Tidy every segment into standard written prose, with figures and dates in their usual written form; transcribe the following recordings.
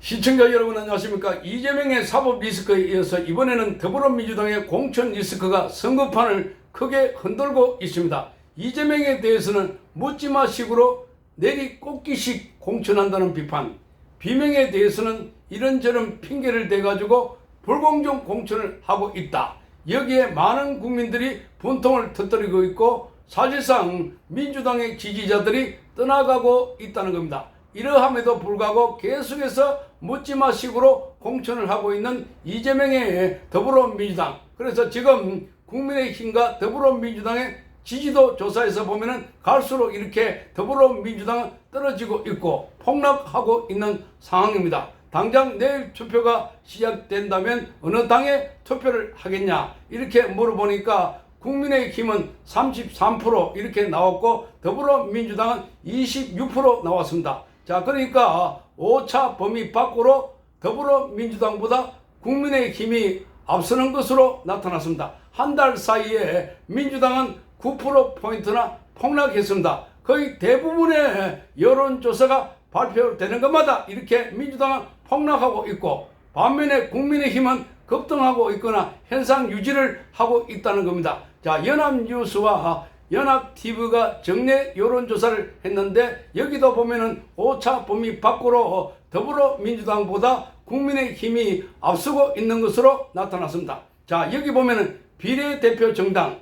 시청자 여러분 안녕하십니까. 이재명의 사법 리스크에 이어서 이번에는 더불어민주당의 공천 리스크가 선거판을 크게 흔들고 있습니다. 이재명에 대해서는 묻지마식으로 내리꽂기식 공천한다는 비판, 비명에 대해서는 이런저런 핑계를 대가지고 불공정 공천을 하고 있다. 여기에 많은 국민들이 분통을 터뜨리고 있고 사실상 민주당의 지지자들이 떠나가고 있다는 겁니다. 이러함에도 불구하고 계속해서 묻지마식으로 공천을 하고 있는 이재명의 더불어민주당. 그래서 지금 국민의힘과 더불어민주당의 지지도 조사에서 보면은 갈수록 이렇게 더불어민주당은 떨어지고 있고 폭락하고 있는 상황입니다. 당장 내일 투표가 시작된다면 어느 당에 투표를 하겠냐 이렇게 물어보니까 국민의힘은 33% 이렇게 나왔고 더불어민주당은 26% 나왔습니다. 자, 그러니까 5차 범위 밖으로 더불어민주당보다 국민의힘이 앞서는 것으로 나타났습니다. 한 달 사이에 민주당은 9%포인트나 폭락했습니다. 거의 대부분의 여론조사가 발표되는 것마다 이렇게 민주당은 폭락하고 있고 반면에 국민의힘은 급등하고 있거나 현상 유지를 하고 있다는 겁니다. 자, 연합뉴스와 연합TV가 정례 여론조사를 했는데 여기도 보면은 5차 범위 밖으로 더불어민주당보다 국민의힘이 앞서고 있는 것으로 나타났습니다. 자, 여기 보면은 비례대표 정당,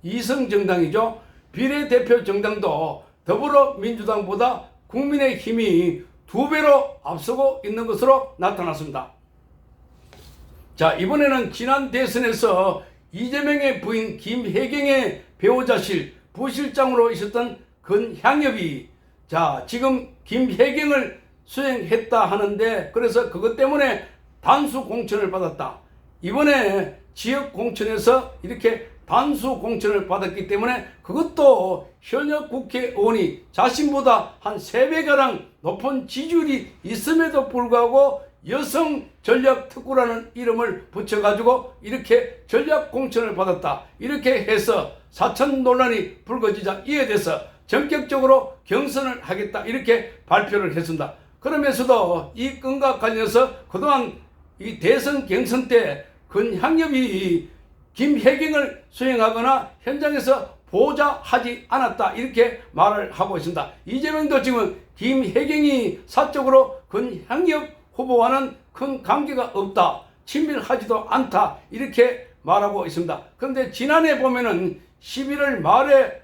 이성 정당이죠. 비례대표 정당도 더불어민주당보다 국민의힘이 2배로 앞서고 있는 것으로 나타났습니다. 자, 이번에는 지난 대선에서 이재명의 부인 김혜경의 배우자실 부실장으로 있었던 권향엽이 자, 지금 김혜경을 수행했다 하는데 그래서 그것 때문에 단수 공천을 받았다. 이번에 지역 공천에서 이렇게 단수 공천을 받았기 때문에 그것도 현역 국회의원이 자신보다 한 3배가량 높은 지지율이 있음에도 불구하고 여성 전략 특구라는 이름을 붙여가지고 이렇게 전략 공천을 받았다. 이렇게 해서 사천 논란이 불거지자 이에 대해서 전격적으로 경선을 하겠다. 이렇게 발표를 했습니다. 그러면서도 이 건과 관련해서 그동안 이 대선 경선 때 권향엽이 김혜경을 수행하거나 현장에서 보좌하지 않았다. 이렇게 말을 하고 있습니다. 이재명도 지금 김혜경이 사적으로 권향엽 후보와는 큰 관계가 없다. 친밀하지도 않다. 이렇게 말하고 있습니다. 그런데 지난해 보면은 11월 말에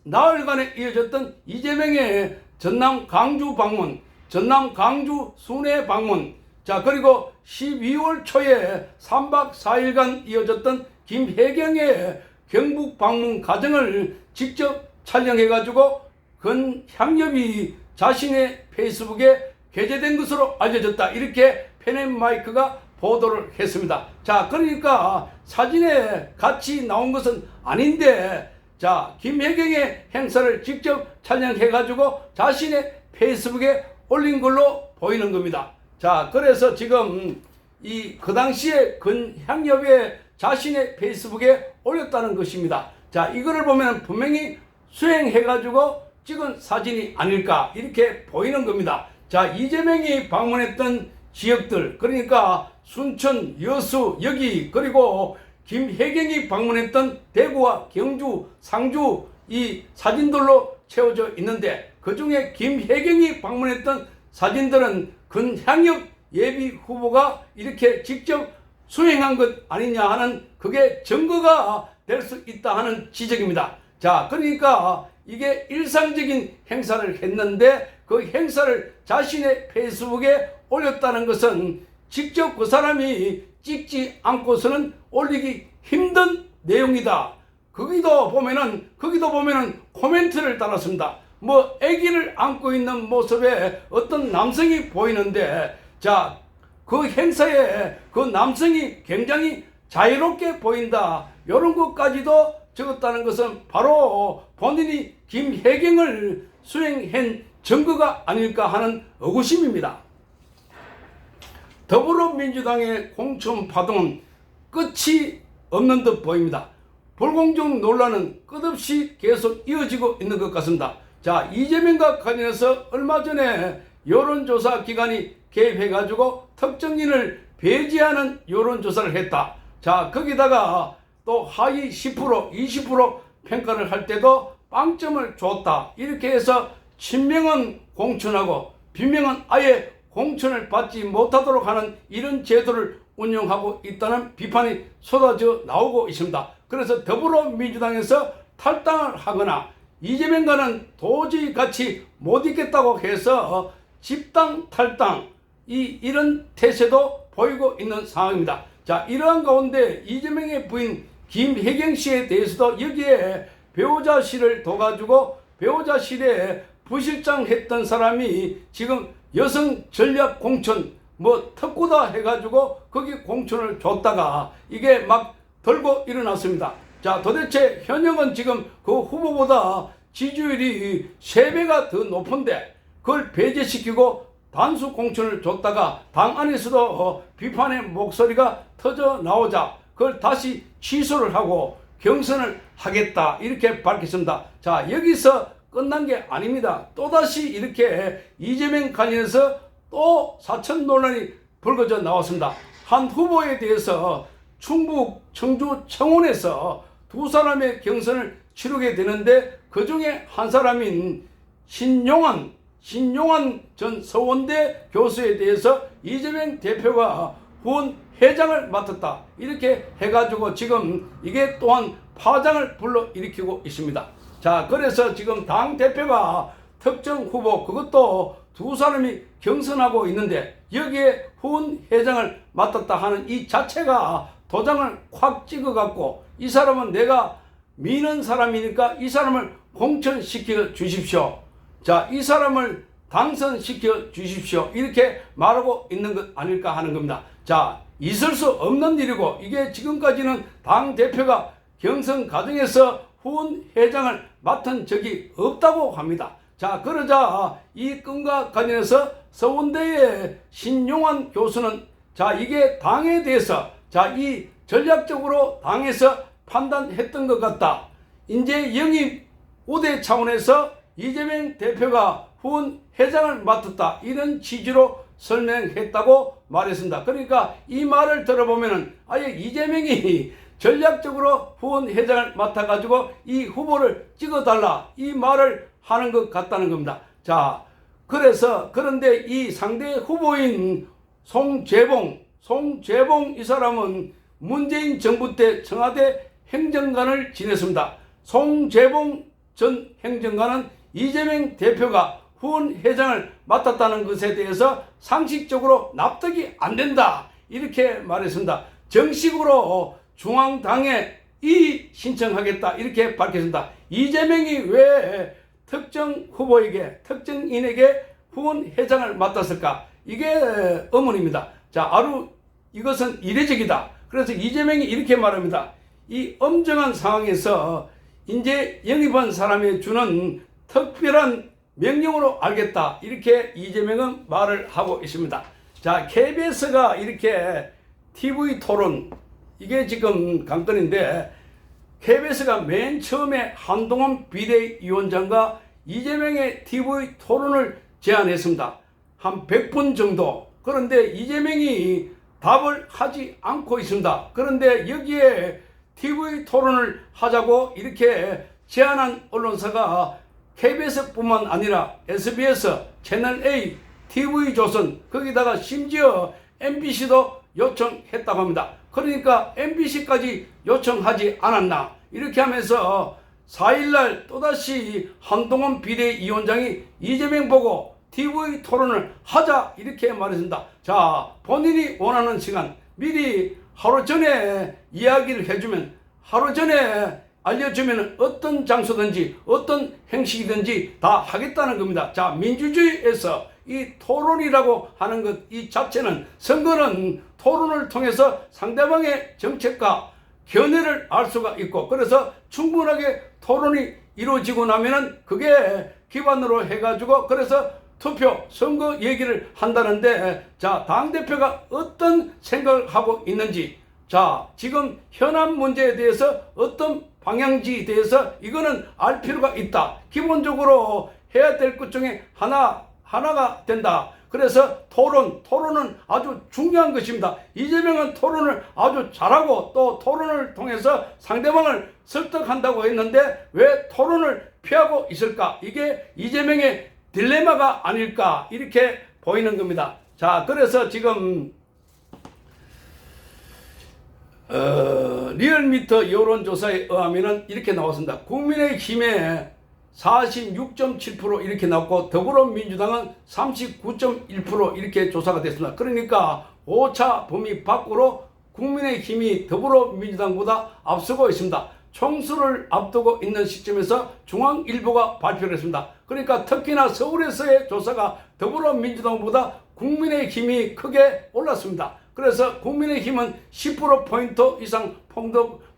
나흘간에 이어졌던 이재명의 전남 강주 방문, 전남 강주 순회 방문, 자, 그리고 12월 초에 3박 4일간 이어졌던 김혜경의 경북 방문 과정을 직접 촬영해가지고 권향엽이 자신의 페이스북에 게재된 것으로 알려졌다. 이렇게 펜앤마이크가 보도를 했습니다. 자, 그러니까 사진에 같이 나온 것은 아닌데 자, 김혜경의 행사를 직접 촬영해가지고 자신의 페이스북에 올린 걸로 보이는 겁니다. 자, 그래서 지금 그 당시에 권향엽의 자신의 페이스북에 올렸다는 것입니다. 자, 이거를 보면 분명히 수행해가지고 찍은 사진이 아닐까 이렇게 보이는 겁니다. 자, 이재명이 방문했던 지역들, 그러니까 순천, 여수, 여기, 그리고 김혜경이 방문했던 대구와 경주, 상주 이 사진들로 채워져 있는데 그 중에 김혜경이 방문했던 사진들은 권향엽 예비 후보가 이렇게 직접 수행한 것 아니냐 하는 그게 증거가 될 수 있다 하는 지적입니다. 자, 그러니까 이게 일상적인 행사를 했는데 그 행사를 자신의 페이스북에 올렸다는 것은 직접 그 사람이 찍지 않고서는 올리기 힘든 내용이다. 거기도 보면은 코멘트를 달았습니다. 뭐 아기를 안고 있는 모습에 어떤 남성이 보이는데 자, 그 행사에 그 남성이 굉장히 자유롭게 보인다. 이런 것까지도 적었다는 것은 바로 본인이 김혜경을 수행한 증거가 아닐까 하는 의구심입니다. 더불어민주당의 공천 파동은 끝이 없는 듯 보입니다. 불공정 논란은 끝없이 계속 이어지고 있는 것 같습니다. 자, 이재명과 관련해서 얼마 전에 여론조사 기관이 개입해가지고 특정인을 배제하는 여론조사를 했다. 자, 거기다가 또 하위 10%, 20% 평가를 할 때도 빵점을 줬다. 이렇게 해서 친명은 공천하고 비명은 아예 공천을 받지 못하도록 하는 이런 제도를 운영하고 있다는 비판이 쏟아져 나오고 있습니다. 그래서 더불어민주당에서 탈당을 하거나 이재명과는 도저히 같이 못 있겠다고 해서 집당 탈당 이런 태세도 보이고 있는 상황입니다. 자, 이러한 가운데 이재명의 부인 김혜경 씨에 대해서도 여기에 배우자실을 둬가지고 배우자실에 부실장 했던 사람이 지금 여성 전략 공천 특구다 해가지고 거기 공천을 줬다가 이게 막 들고 일어났습니다. 자, 도대체 현역은 지금 그 후보보다 지지율이 3배가 더 높은데 그걸 배제시키고 단수 공천을 줬다가 당 안에서도 비판의 목소리가 터져 나오자 그걸 다시 취소를 하고 경선을 하겠다 이렇게 밝혔습니다. 자, 여기서 끝난 게 아닙니다. 또다시 이렇게 이재명 관련해서 또 사천 논란이 불거져 나왔습니다. 한 후보에 대해서 충북, 청주, 청원에서 두 사람의 경선을 치르게 되는데 그 중에 한 사람인 신용환 전 서원대 교수에 대해서 이재명 대표가 후원 회장을 맡았다. 이렇게 해가지고 지금 이게 또한 파장을 불러일으키고 있습니다. 자, 그래서 지금 당 대표가 특정 후보 그것도 두 사람이 경선하고 있는데 여기에 후원 회장을 맡았다 하는 이 자체가 도장을 콱 찍어갖고 이 사람은 내가 미는 사람이니까 이 사람을 공천시켜 주십시오. 자, 이 사람을 당선시켜 주십시오. 이렇게 말하고 있는 것 아닐까 하는 겁니다. 자, 있을 수 없는 일이고 이게 지금까지는 당 대표가 경선 과정에서 후원 회장을 맡은 적이 없다고 합니다. 자, 그러자 이 건과 관련해서 서원대의 신용환 교수는 자, 이게 당에 대해서 자, 이 전략적으로 당에서 판단했던 것 같다. 이제 영입 우대 차원에서 이재명 대표가 후원 회장을 맡았다. 이런 취지로 설명했다고 말했습니다. 그러니까 이 말을 들어보면은 아예 이재명이 전략적으로 후원 회장을 맡아가지고 이 후보를 찍어달라 이 말을 하는 것 같다는 겁니다. 자, 그런데 이 상대 후보인 송재봉 이 사람은 문재인 정부 때 청와대 행정관을 지냈습니다. 송재봉 전 행정관은 이재명 대표가 후원 회장을 맡았다는 것에 대해서 상식적으로 납득이 안 된다 이렇게 말했습니다. 정식으로 중앙당에 이의 신청하겠다 이렇게 밝혔습니다. 이재명이 왜 특정 후보에게 특정인에게 후원 회장을 맡았을까? 이게 의문입니다. 자, 이것은 이례적이다. 그래서 이재명이 이렇게 말합니다. 이 엄정한 상황에서 이제 영입한 사람에 주는 특별한 명령으로 알겠다. 이렇게 이재명은 말을 하고 있습니다. 자, KBS가 이렇게 TV 토론 이게 지금 관건인데 KBS가 맨 처음에 한동훈 비대위원장과 이재명의 TV 토론을 제안했습니다. 한 100분 정도. 그런데 이재명이 답을 하지 않고 있습니다. 그런데 여기에 TV 토론을 하자고 이렇게 제안한 언론사가 KBS뿐만 아니라 SBS, 채널A, TV조선 거기다가 심지어 MBC도 요청했다고 합니다. 그러니까 MBC까지 요청하지 않았나 이렇게 하면서 4일날 또다시 한동훈 비대위원장이 이재명 보고 TV 토론을 하자 이렇게 말했습니다. 자, 본인이 원하는 시간 미리 하루 전에 이야기를 해주면 하루 전에 알려주면 어떤 장소든지 어떤 형식이든지 다 하겠다는 겁니다. 자, 민주주의에서 이 토론이라고 하는 것 이 자체는 선거는 토론을 통해서 상대방의 정책과 견해를 알 수가 있고 그래서 충분하게 토론이 이루어지고 나면은 그게 기반으로 해가지고 그래서 투표 선거 얘기를 한다는데 자, 당대표가 어떤 생각을 하고 있는지 자, 지금 현안 문제에 대해서 어떤 방향지에 대해서 이거는 알 필요가 있다. 기본적으로 해야 될 것 중에 하나가 된다. 그래서 토론은 아주 중요한 것입니다. 이재명은 토론을 아주 잘하고 또 토론을 통해서 상대방을 설득한다고 했는데 왜 토론을 피하고 있을까? 이게 이재명의 딜레마가 아닐까 이렇게 보이는 겁니다. 자, 그래서 지금 리얼미터 여론조사에 의하면 이렇게 나왔습니다. 국민의힘에 46.7% 이렇게 나왔고 더불어민주당은 39.1% 이렇게 조사가 됐습니다. 그러니까 5차 범위 밖으로 국민의힘이 더불어민주당보다 앞서고 있습니다. 총수를 앞두고 있는 시점에서 중앙일보가 발표를 했습니다. 그러니까 특히나 서울에서의 조사가 더불어민주당보다 국민의힘이 크게 올랐습니다. 그래서 국민의힘은 10%포인트 이상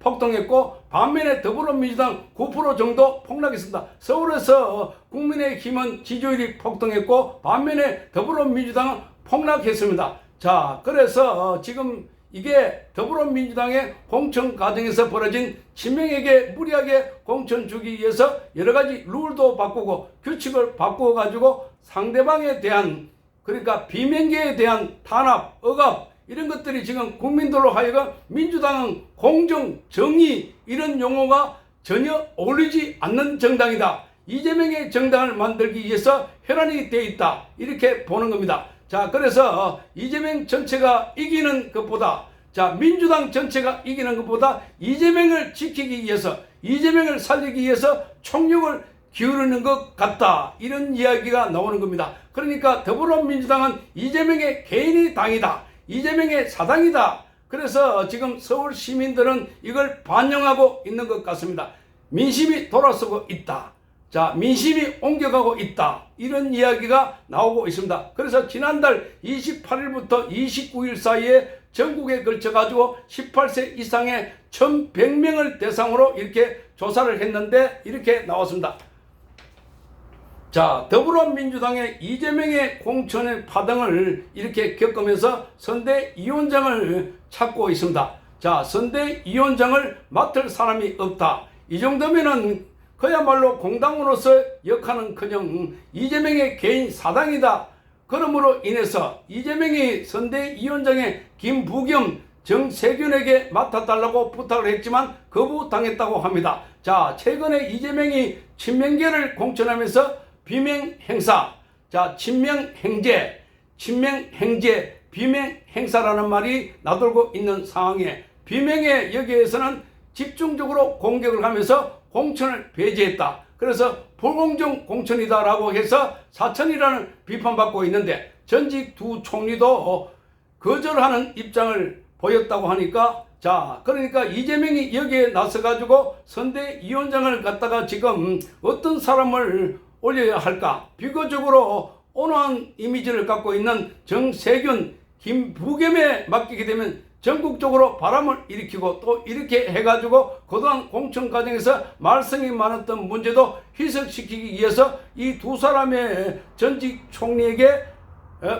폭등했고 반면에 더불어민주당 9% 정도 폭락했습니다. 서울에서 국민의힘은 지지율이 폭등했고 반면에 더불어민주당은 폭락했습니다. 자, 그래서 지금 이게 더불어민주당의 공천 과정에서 벌어진 친명에게 무리하게 공천 주기 위해서 여러 가지 룰도 바꾸고 규칙을 바꾸어 가지고 상대방에 대한 그러니까 비명계에 대한 탄압, 억압 이런 것들이 지금 국민들로 하여금 민주당은 공정, 정의 이런 용어가 전혀 어울리지 않는 정당이다. 이재명의 정당을 만들기 위해서 혈안이 되어 있다. 이렇게 보는 겁니다. 자, 그래서 이재명 전체가 이기는 것보다 민주당 전체가 이기는 것보다 이재명을 지키기 위해서 이재명을 살리기 위해서 총력을 기울이는 것 같다. 이런 이야기가 나오는 겁니다. 그러니까 더불어민주당은 이재명의 개인이 당이다. 이재명의 사당이다. 그래서 지금 서울 시민들은 이걸 반영하고 있는 것 같습니다. 민심이 돌아서고 있다. 자, 민심이 옮겨가고 있다. 이런 이야기가 나오고 있습니다. 그래서 지난달 28일부터 29일 사이에 전국에 걸쳐가지고 18세 이상의 1100명을 대상으로 이렇게 조사를 했는데 이렇게 나왔습니다. 자, 더불어민주당의 이재명의 공천의 파동을 이렇게 겪으면서 선대위원장을 찾고 있습니다. 자, 선대위원장을 맡을 사람이 없다. 이 정도면은 그야말로 공당으로서 역할은커녕 이재명의 개인 사당이다. 그러므로 인해서 이재명이 선대위원장의 김부겸, 정세균에게 맡아달라고 부탁을 했지만 거부당했다고 합니다. 자, 최근에 이재명이 친명계를 공천하면서 비명행사, 자, 친명행제, 비명행사라는 말이 나돌고 있는 상황에 비명의 여기에서는 집중적으로 공격을 하면서 공천을 배제했다. 그래서 불공정 공천이다라고 해서 사천이라는 비판받고 있는데 전직 두 총리도 거절하는 입장을 보였다고 하니까 자, 그러니까 이재명이 여기에 나서가지고 선대위원장을 갖다가 지금 어떤 사람을 올려야 할까? 비교적으로 온화한 이미지를 갖고 있는 정세균, 김부겸에 맡기게 되면 전국적으로 바람을 일으키고 또 이렇게 해가지고 그동안 공천 과정에서 말썽이 많았던 문제도 희석시키기 위해서 이 두 사람의 전직 총리에게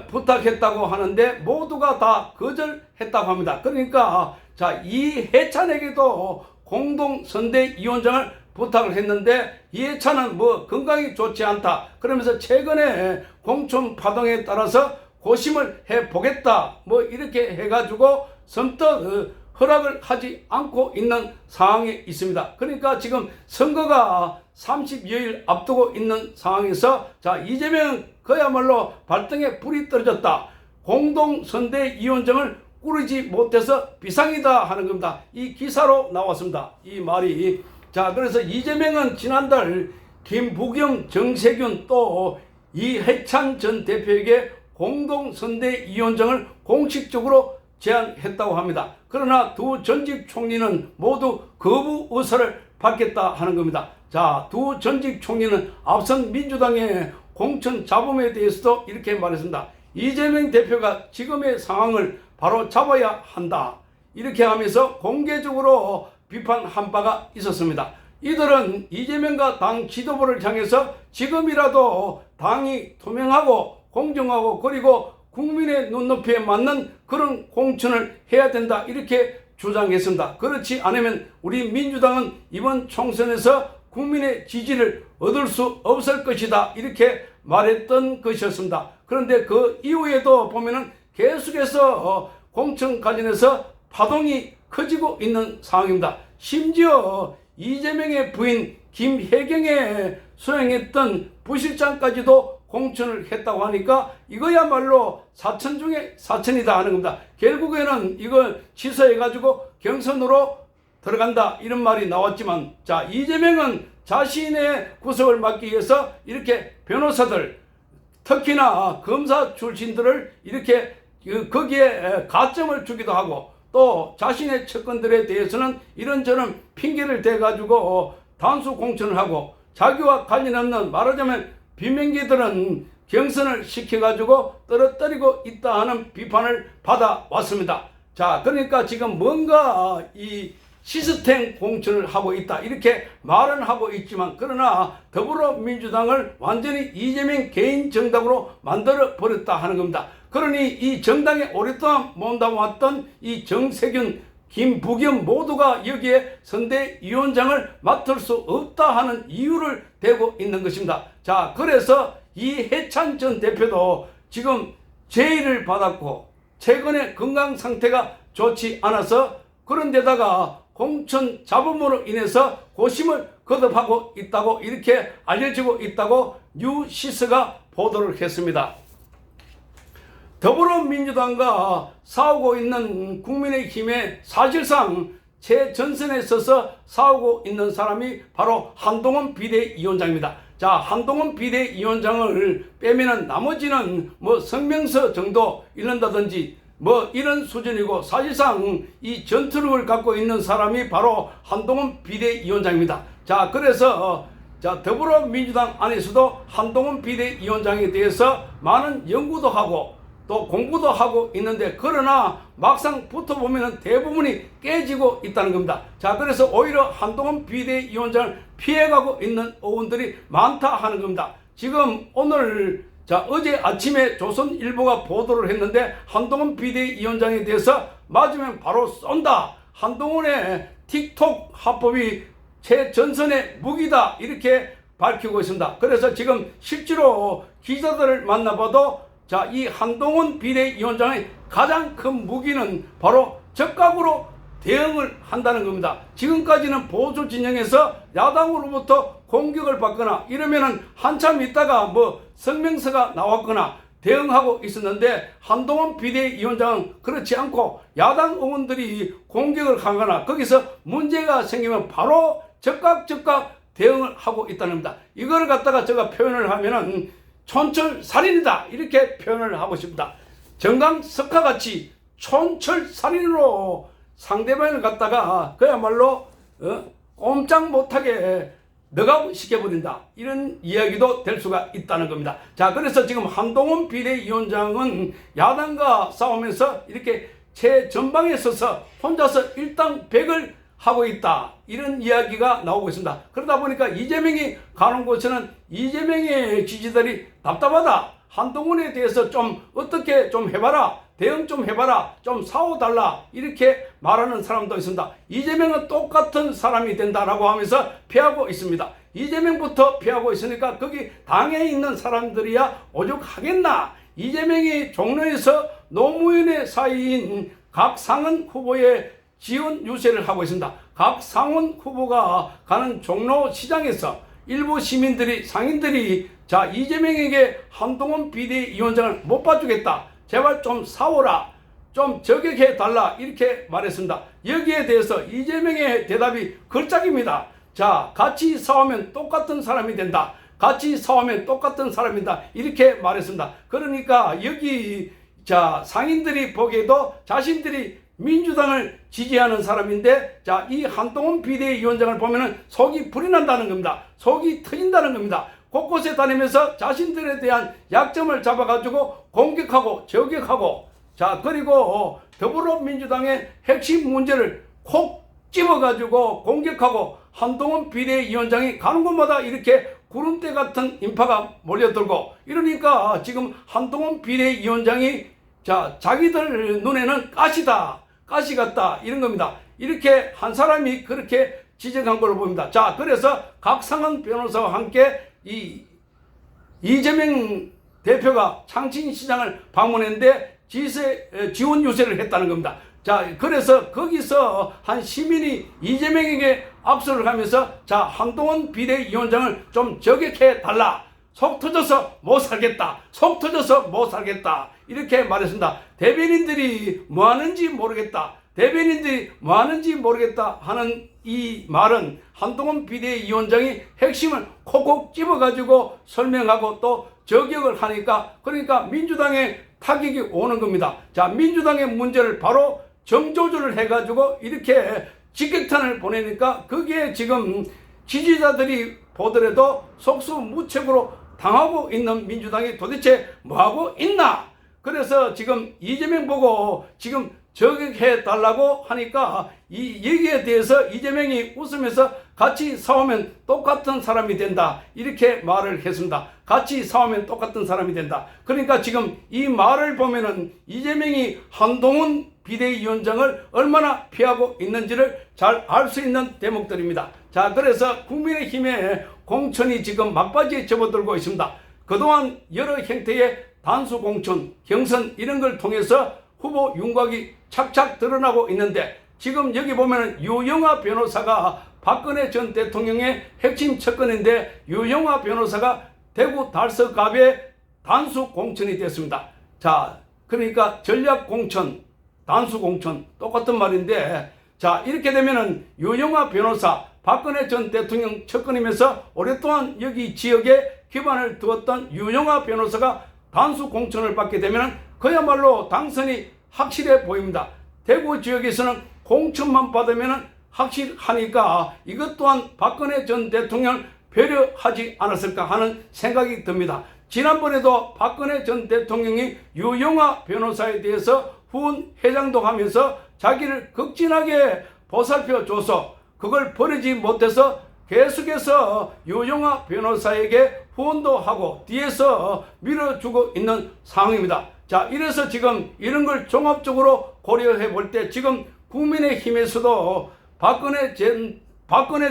부탁했다고 하는데 모두가 다 거절했다고 합니다. 그러니까 자, 이해찬에게도 공동선대위원장을 부탁을 했는데 이해찬은 뭐 건강이 좋지 않다. 그러면서 최근에 공천 파동에 따라서 고심을 해보겠다. 뭐 이렇게 해가지고 선뜻 허락을 하지 않고 있는 상황에 있습니다. 그러니까 지금 선거가 30여일 앞두고 있는 상황에서 자, 이재명 그야말로 발등에 불이 떨어졌다. 공동선대위원장을 꾸리지 못해서 비상이다 하는 겁니다. 이 기사로 나왔습니다. 이 말이. 자, 그래서 이재명은 지난달 김부겸, 정세균 또 이해찬 전 대표에게 공동선대위원장을 공식적으로 제안했다고 합니다. 그러나 두 전직 총리는 모두 거부 의사를 받겠다 하는 겁니다. 자, 두 전직 총리는 앞선 민주당의 공천 잡음에 대해서도 이렇게 말했습니다. 이재명 대표가 지금의 상황을 바로 잡아야 한다. 이렇게 하면서 공개적으로 비판한 바가 있었습니다. 이들은 이재명과 당 지도부를 향해서 지금이라도 당이 투명하고 공정하고 그리고 국민의 눈높이에 맞는 그런 공천을 해야 된다 이렇게 주장했습니다. 그렇지 않으면 우리 민주당은 이번 총선에서 국민의 지지를 얻을 수 없을 것이다 이렇게 말했던 것이었습니다. 그런데 그 이후에도 보면은 계속해서 공천 관련해서 파동이 커지고 있는 상황입니다. 심지어 이재명의 부인 김혜경에 수행했던 부실장까지도 공천을 했다고 하니까 이거야말로 사천 중에 사천이다 하는 겁니다. 결국에는 이걸 취소해가지고 경선으로 들어간다 이런 말이 나왔지만, 자, 이재명은 자신의 구속을 막기 위해서 이렇게 변호사들, 특히나 검사 출신들을 이렇게 거기에 가점을 주기도 하고, 또 자신의 측근들에 대해서는 이런저런 핑계를 대가지고 단수 공천을 하고, 자기와 관련 없는 말하자면 비명계들은 경선을 시켜가지고 떨어뜨리고 있다 하는 비판을 받아왔습니다. 자, 그러니까 지금 뭔가 이 시스템 공천을 하고 있다 이렇게 말은 하고 있지만, 그러나 더불어민주당을 완전히 이재명 개인 정당으로 만들어 버렸다 하는 겁니다. 그러니 이 정당에 오랫동안 몸담았던 이 정세균, 김부겸 모두가 여기에 선대위원장을 맡을 수 없다 하는 이유를 대고 있는 것입니다. 자, 그래서 이해찬 전 대표도 지금 제의를 받았고 최근에 건강 상태가 좋지 않아서, 그런데다가 공천 잡음으로 인해서 고심을 거듭하고 있다고 이렇게 알려지고 있다고 뉴시스가 보도를 했습니다. 더불어민주당과 싸우고 있는 국민의힘에 사실상 최전선에 서서 싸우고 있는 사람이 바로 한동훈 비대위원장입니다. 자, 한동훈 비대위원장을 빼면은 나머지는 뭐 성명서 정도 읽는다든지 뭐 이런 수준이고, 사실상 이 전투력을 갖고 있는 사람이 바로 한동훈 비대위원장입니다. 자, 그래서 자, 더불어민주당 안에서도 한동훈 비대위원장에 대해서 많은 연구도 하고 또 공부도 하고 있는데, 그러나 막상 붙어보면 대부분이 깨지고 있다는 겁니다. 자, 그래서 오히려 한동훈 비대위원장을 피해가고 있는 의원들이 많다 하는 겁니다. 지금 오늘 어제 아침에 조선일보가 보도를 했는데, 한동훈 비대위원장에 대해서 맞으면 바로 쏜다, 한동훈의 틱톡 합법이 최전선의 무기다 이렇게 밝히고 있습니다. 그래서 지금 실제로 기자들을 만나봐도 자, 이 한동훈 비대위원장의 가장 큰 무기는 바로 적극으로 대응을 한다는 겁니다. 지금까지는 보수 진영에서 야당으로부터 공격을 받거나 이러면은 한참 있다가 뭐 성명서가 나왔거나 대응하고 있었는데, 한동훈 비대위원장은 그렇지 않고 야당 의원들이 공격을 하거나 거기서 문제가 생기면 바로 즉각 대응을 하고 있다는 겁니다. 이걸 갖다가 제가 표현을 하면은 촌철살인이다 이렇게 표현을 하고 싶다. 정강석화같이 촌철살인으로 상대방을 갖다가 그야말로 꼼짝 못하게 너가웃 시켜버린다 이런 이야기도 될 수가 있다는 겁니다. 자, 그래서 지금 한동훈 비대위원장은 야당과 싸우면서 이렇게 최전방에 서서 혼자서 일당백을 하고 있다 이런 이야기가 나오고 있습니다. 그러다 보니까 이재명이 가는 곳에는 이재명의 지지자들이 답답하다, 한동훈에 대해서 좀 어떻게 좀 해봐라, 대응 좀 해봐라, 좀 사오달라 이렇게 말하는 사람도 있습니다. 이재명은 똑같은 사람이 된다라고 하면서 피하고 있습니다. 이재명부터 피하고 있으니까 거기 당에 있는 사람들이야 오죽하겠나. 이재명이 종로에서 노무현의 사이인 각상은 후보의 지원 유세를 하고 있습니다. 각상원 후보가 가는 종로시장에서 일부 시민들이, 상인들이 자, 이재명에게 한동훈 비대위원장을 못 봐주겠다, 제발 좀 사오라, 좀 저격해달라 이렇게 말했습니다. 여기에 대해서 이재명의 대답이 걸작입니다. 자, 같이 싸우면 똑같은 사람이 된다, 같이 싸우면 똑같은 사람이다 이렇게 말했습니다. 그러니까 여기 자, 상인들이 보기에도 자신들이 민주당을 지지하는 사람인데, 자, 이 한동훈 비대위원장을 보면은 속이 불이 난다는 겁니다. 속이 터진다는 겁니다. 곳곳에 다니면서 자신들에 대한 약점을 잡아가지고 공격하고 저격하고, 자, 그리고 더불어민주당의 핵심 문제를 콕 집어가지고 공격하고, 한동훈 비대위원장이 가는 곳마다 이렇게 구름대 같은 인파가 몰려들고, 이러니까 지금 한동훈 비대위원장이 자, 자기들 눈에는 가시 같다 이런 겁니다. 이렇게 한 사람이 그렇게 지적한 걸로 보입니다. 자, 그래서 각상은 변호사와 함께 이 이재명 대표가 창신시장을 방문했는데 지원 유세를 했다는 겁니다. 자, 그래서 거기서 한 시민이 이재명에게 압수를 하면서 자, 한동훈 비대위원장을 좀 저격해 달라. 속 터져서 못 살겠다. 속 터져서 못 살겠다. 이렇게 말했습니다. 대변인들이 뭐 하는지 모르겠다. 대변인들이 뭐 하는지 모르겠다 하는 이 말은 한동훈 비대위원장이 핵심을 콕콕 집어가지고 설명하고 또 저격을 하니까 그러니까 민주당에 타격이 오는 겁니다. 자, 민주당의 문제를 바로 정조준을 해가지고 이렇게 직격탄을 보내니까 거기에 지금 지지자들이 보더라도 속수무책으로 당하고 있는 민주당이 도대체 뭐하고 있나? 그래서 지금 이재명 보고 지금 저격해 달라고 하니까 이 얘기에 대해서 이재명이 웃으면서 같이 싸우면 똑같은 사람이 된다. 이렇게 말을 했습니다. 같이 싸우면 똑같은 사람이 된다. 그러니까 지금 이 말을 보면은 이재명이 한동훈 비대위원장을 얼마나 피하고 있는지를 잘 알 수 있는 대목들입니다. 자, 그래서 국민의힘의 공천이 지금 막바지에 접어들고 있습니다. 그동안 여러 형태의 단수 공천, 경선 이런 걸 통해서 후보 윤곽이 착착 드러나고 있는데 지금 여기 보면은 유영하 변호사가 박근혜 전 대통령의 핵심 측근인데 유영하 변호사가 대구 달서갑의 단수 공천이 됐습니다. 자, 그러니까 전략 공천, 단수 공천 똑같은 말인데 자, 이렇게 되면은 유영하 변호사 박근혜 전 대통령 측근이면서 오랫동안 여기 지역에 기반을 두었던 유영하 변호사가 단수 공천을 받게 되면 그야말로 당선이 확실해 보입니다. 대구 지역에서는 공천만 받으면 확실하니까 이것 또한 박근혜 전 대통령을 배려하지 않았을까 하는 생각이 듭니다. 지난번에도 박근혜 전 대통령이 유영하 변호사에 대해서 후원 회장도 하면서 자기를 극진하게 보살펴줘서 그걸 버리지 못해서 계속해서 유영하 변호사에게 후원도 하고 뒤에서 밀어주고 있는 상황입니다. 자, 이래서 지금 이런 걸 종합적으로 고려해 볼 때 지금 국민의힘에서도 박근혜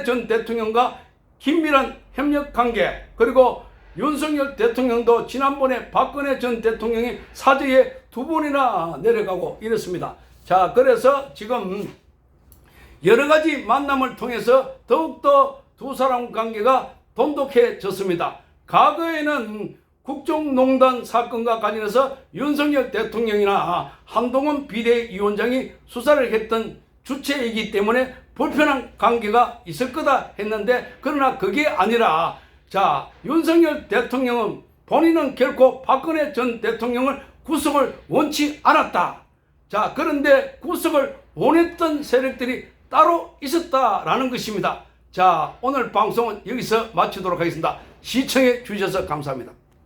전 대통령과 긴밀한 협력 관계 그리고 윤석열 대통령도 지난번에 박근혜 전 대통령이 사저에 2번이나 내려가고 이렇습니다. 자, 그래서 지금 여러 가지 만남을 통해서 더욱더 두 사람 관계가 돈독해졌습니다. 과거에는 국정농단 사건과 관련해서 윤석열 대통령이나 한동훈 비대위원장이 수사를 했던 주체이기 때문에 불편한 관계가 있을 거다 했는데 그러나 그게 아니라 자, 윤석열 대통령은 본인은 결코 박근혜 전 대통령을 구속을 원치 않았다. 자, 그런데 구속을 원했던 세력들이 따로 있었다라는 것입니다. 자, 오늘 방송은 여기서 마치도록 하겠습니다. 시청해 주셔서 감사합니다.